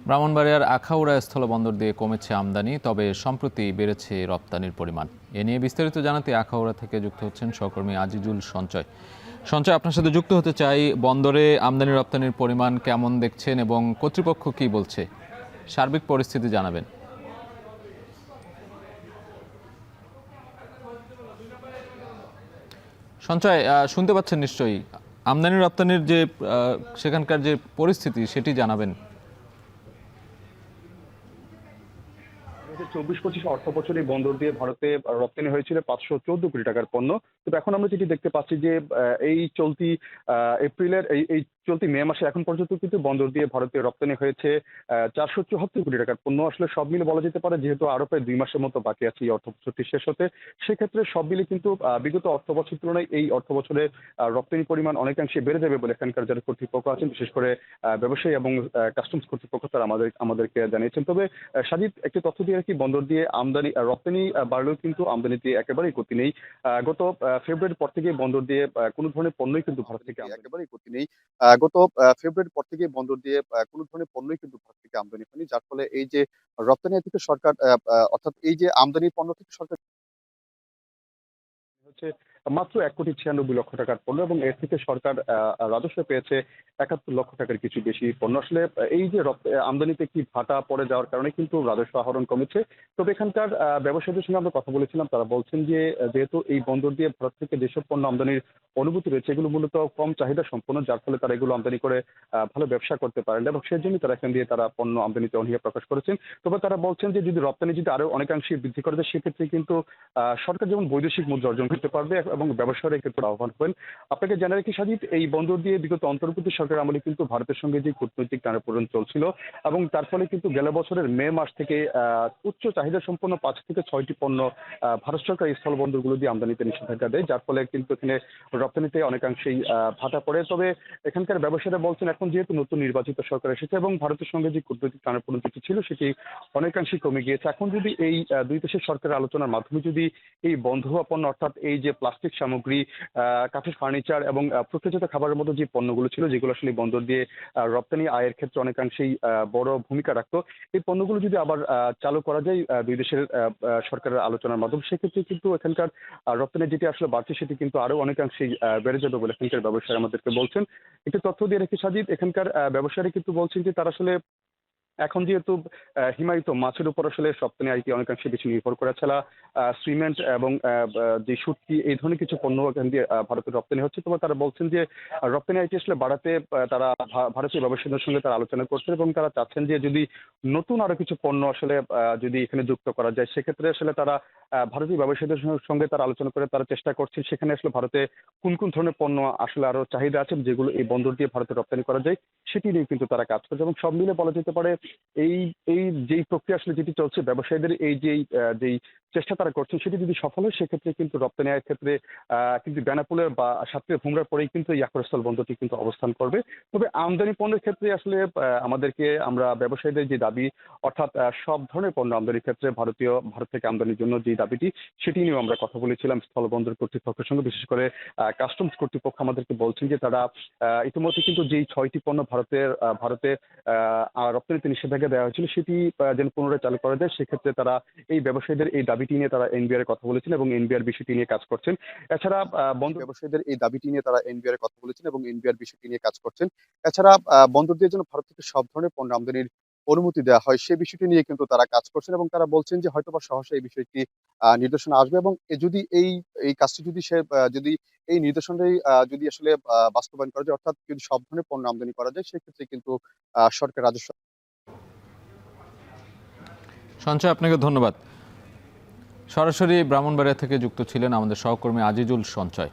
ব্রাহ্মণবাড়িয়ার আখাউড়া স্থলবন্দর দিয়ে কমেছে আমদানি, তবে সম্প্রতি বেড়েছে রপ্তানির পরিমাণ। এ নিয়ে বিস্তারিত জানাতে আখাউড়া থেকে যুক্ত হচ্ছেন সহকর্মী আজিজুল সঞ্চয়। সঞ্চয়, আপনার সাথে যুক্ত হতে চাই। বন্দরে আমদানি রপ্তানির পরিমাণ কেমন দেখছেন এবং কর্তৃপক্ষ কি বলছে, সার্বিক পরিস্থিতি জানাবেন। সঞ্চয়, শুনতে পাচ্ছেন নিশ্চয়ই? আমদানি রপ্তানির যে সেখানকার যে পরিস্থিতি সেটি জানাবেন। ২০২৪-২৫ অর্থ বছরে বন্দর দিয়ে ভারতে রপ্তানি হয়েছিল ৫১৪ কোটি টাকার পণ্য। কিন্তু এখন আমরা যেটি দেখতে পাচ্ছি যে এই চলতি এপ্রিলের এই চলতি মে মাসে এখন পর্যন্ত কিন্তু বন্দর দিয়ে ভারতে রপ্তানি হয়েছে ৪৭৪ কোটি টাকার পণ্য। আসলে সব মিলে বলা যেতে পারে যেহেতু আরো প্রায় ২ মাসের মতো বাকি আছে এই অর্থ বছরটি শেষ হতে, সেক্ষেত্রে সব মিলে কিন্তু বিগত অর্থ বছর তুলনায় এই অর্থ বছরে রপ্তানির পরিমাণ অনেকাংশে বেড়ে যাবে বলে এখানকার যারা কর্তৃপক্ষ আছেন, বিশেষ করে ব্যবসায়ী এবং কাস্টমস কর্তৃপক্ষ তারা আমাদেরকে জানিয়েছেন। তবে সাজিদ, একটি তথ্য দিয়ে রাখি, বন্দর দিয়ে রপ্তানি বাড়লেও কিন্তু আমদানিতে একেবারেই গতি নেই। গত ফেব্রুয়ারির পর থেকে বন্দর দিয়ে কোনো ধরনের পণ্যই কিন্তু ভারত থেকে একেবারেই গতি নেই। গত ফেব্রুয়ারির পর থেকে বন্দর দিয়ে কোনো ধরনের পণ্যই কিন্তু ভারত থেকে আমদানি হয়নি, যার ফলে এই যে রপ্তানি থেকে সরকার অর্থাৎ এই যে আমদানি পণ্য থেকে সরকার হচ্ছে মাত্র ১,৯৬,০০,০০০ টাকার পণ্য, এবং এর থেকে সরকার রাজস্ব পেয়েছে ৭১ লক্ষ টাকার কিছু বেশি পণ্য। আসলে এই যে আমদানিতে একটি ভাটা পড়ে যাওয়ার কারণে কিন্তু রাজস্ব আহরণ কমেছে। তবে এখানকার ব্যবসায়ীদের সঙ্গে আমরা কথা বলেছিলাম, তারা বলছেন যে যেহেতু এই বন্দর দিয়ে ভারত থেকে যেসব পণ্য আমদানির অনুভূতি রয়েছে এগুলো মূলত কম চাহিদা সম্পন্ন, যার ফলে তারা এগুলো আমদানি করে ভালো ব্যবসা করতে পারেন, এবং সেজন্য তারা এখান দিয়ে তারা পণ্য আমদানিতে অনীহা প্রকাশ করেছেন। তবে তারা বলছেন যে যদি রপ্তানি আরো অনেকাংশে বৃদ্ধি করা যায়, সেক্ষেত্রে কিন্তু সরকার যেমন বৈদেশিক মুদ্রা অর্জন করতে পারবে এবং ব্যবসায়ীরা ক্ষেত্রে আহ্বান হবেন। আপনাকে জানা রাখি সাজিদ, এই বন্দর দিয়ে বিগত অন্তর্বর্তী সরকার আমলে কিন্তু ভারতের সঙ্গে যে কূটনৈতিক টানাপোড়েন চলছিল, এবং তার ফলে কিন্তু গেল বছরের মে মাস থেকে উচ্চ চাহিদা সম্পন্ন ৫ থেকে ৬টি পণ্য ভারত সরকার এই স্থলবন্দরগুলো দিয়ে আমদানিতে নিষেধাজ্ঞা দেয়, যার ফলে কিন্তু এখানে রপ্তানিতে অনেকাংশেই ভাটা পড়ে। তবে এখানকার ব্যবসায়ীরা বলছেন এখন যেহেতু নতুন নির্বাচিত সরকার এসেছে এবং ভারতের সঙ্গে যে কূটনৈতিক টানাপোড়েন যেটি ছিল সেটি অনেকাংশেই কমে গিয়েছে, এখন যদি এই দুই দেশের সরকারের আলোচনার মাধ্যমে যদি এই বন্ধ হওয়া পণ্য অর্থাৎ এই যে প্লাস্টিক সামগ্রী, কাঠের ফার্নিচার এবং প্রক্রিয়াজাত খাবারের মতো যে পণ্যগুলো ছিল যেগুলো আসলে বন্দর দিয়ে রপ্তানি আয়ের ক্ষেত্রে অনেকাংশেই বড় ভূমিকা রাখতো, এই পণ্যগুলো যদি আবার চালু করা যায় দুই দেশের সরকারের আলোচনার মাধ্যমে, সেক্ষেত্রে কিন্তু এখানকার রপ্তানি যেটি আসলে বাড়ছে সেটি কিন্তু আরো অনেকাংশেই বেড়ে যাবে বলে এখানকার ব্যবসায়ী আমাদেরকে বলছেন। একটি তথ্য দিয়ে রেখে সাজিদ, এখানকার ব্যবসায়ীরা কিন্তু বলছেন যে তারা আসলে এখন যেহেতু হিমায়িত মাছের উপর আসলে রপ্তানি আয়টি অনেকাংশে বেশি নির্ভর করে, ছাড়া সিমেন্ট এবং যে সুটকি এই ধরনের কিছু পণ্য এখান দিয়ে ভারতের রপ্তানি হচ্ছে। তবে তারা বলছেন যে রপ্তানি আয়টি আসলে বাড়াতে তারা ভারতীয় ব্যবসায়ীদের সঙ্গে তারা আলোচনা করছেন, এবং তারা চাচ্ছেন যে যদি নতুন আরো কিছু পণ্য আসলে যদি এখানে যুক্ত করা যায়, সেক্ষেত্রে আসলে তারা ভারতীয় ব্যবসায়ীদের সঙ্গে তারা আলোচনা করে তারা চেষ্টা করছেন সেখানে আসলে ভারতে কোন কোন ধরনের পণ্য আসলে আরো চাহিদা আছে যেগুলো এই বন্দর দিয়ে ভারতে রপ্তানি করা যায়, সেটি নিয়ে কিন্তু তারা কাজ করছে। এবং সব মিলে বলা যেতে পারে এই এই যেই প্রক্রিয়া আসলে যেটি চলছে, ব্যবসায়ীদের এই যেই চেষ্টা তারা করছেন সেটি যদি সফল হয়, সেক্ষেত্রে কিন্তু রপ্তানি আয়ের ক্ষেত্রে কিন্তু বেনাপোলের বা সাতক্ষীরা ভুমরার পরেই কিন্তু এই আখড়াস্থল বন্দরটি কিন্তু অবস্থান করবে। তবে আমদানি পণ্যের ক্ষেত্রে আসলে আমরা ব্যবসায়ীদের যে দাবি, অর্থাৎ সব ধরনের পণ্য আমদানির ক্ষেত্রে ভারত থেকে আমদানির জন্য যে দাবিটি, সেটি নিয়েও আমরা কথা বলেছিলাম স্থলবন্দর কর্তৃপক্ষের সঙ্গে। বিশেষ করে কাস্টমস কর্তৃপক্ষ আমাদেরকে বলছেন যে তারা ইতিমধ্যে কিন্তু যেই ৬টি পণ্য ভারতে রপ্তানিতে নিষেধাজ্ঞা দেওয়া হয়েছিল সেটি যেন পুনরায় চালু করা যায়, সেক্ষেত্রে তারা এই ব্যবসায়ীদের এই দাবিটি নিয়ে তারা এনবিআর এর কথা বলেছেন এবং এনবিআর বিষয়টি নিয়ে কাজ করছেন। এছাড়া বন্দর ব্যবসায়ীদের এই দাবিটি নিয়ে তারা এনবিআর এর কথা বলেছেন এবং এনবিআর বিষয়টি নিয়ে কাজ করছেন। এছাড়া বন্দর দিয়ে যেন ভারত থেকে সব ধরনের পণ্য আমদানির অনুমতি দেওয়া হয় সেই বিষয়টি নিয়ে কিন্তু তারা কাজ করছেন, এবং তারা বলছেন যে হয়তোবা সহসা এই বিষয়টি নির্দেশনা আসবে, এবং যদি এই কাজটি যদি এই নির্দেশনাই যদি আসলে বাস্তবায়ন করা যায়, অর্থাৎ যদি সব ধরনের পণ্য আমদানি করা যায়, সেক্ষেত্রে কিন্তু সরকার রাজস্ব। সঞ্চয়, আপনাকে ধন্যবাদ। সরাসরি ব্রাহ্মণবাড়িয়া থেকে যুক্ত ছিলেন আমাদের সহকর্মী আজিজুল সঞ্চয়।